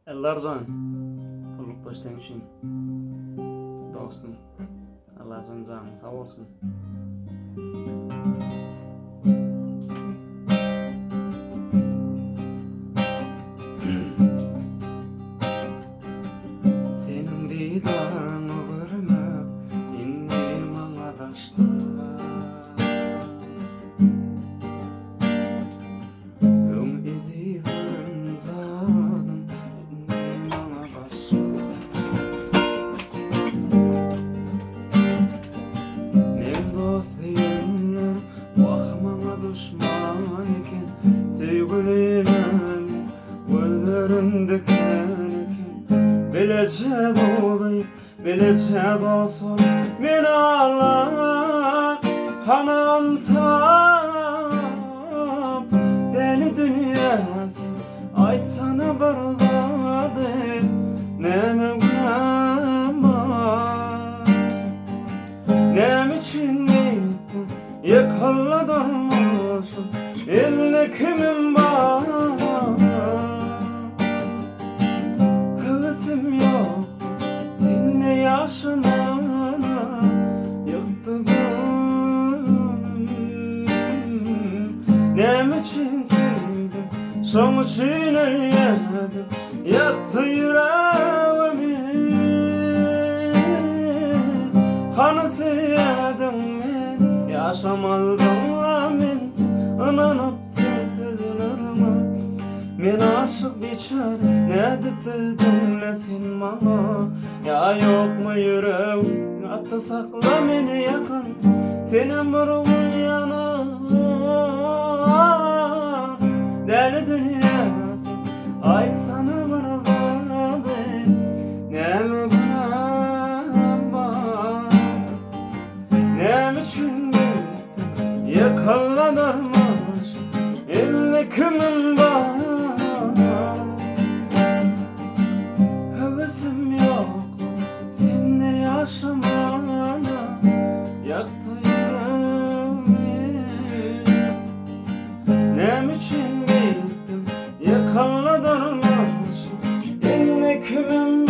Ellercan, kullukdaştan için dostum, Allah'ın canı sağ olsun. Senin didarını görmek, indi bana taştı. Ön izi zadım, indi bana başlı. Men dostuyumlar, bakmana düşman iken, sevgilimin gözlerinde keneken, bilece dolayıp, bilece dostum, beni ağlar, hanansam, deli dünyası, aytsana barzadı, neme günahım var. Nem için gittin, yakalla durmuşsun, elde kimim var? Hevesim yok, seninle yaşamana, yoktu gönlüm. Nem için sevdim, son için yedim, yaktı yüreğimi. Kanı sevdin men, yaşamazdım lament, inanıp sen sözlerime. Men aşık biçare, ne dip dinlesin bana. Ya yok mu yüreğim, atı sakla beni yakansın, senin burun yanar. Deli dünyası, aytsana bana zadı, ne mi günahım var? Nem için gittin, yakalla darmışım, elde kimim var? Hevesim yok, seninle yaşamana, yaktı yüreğimi. Nem için gittin, yakalla darmışım, elde kimim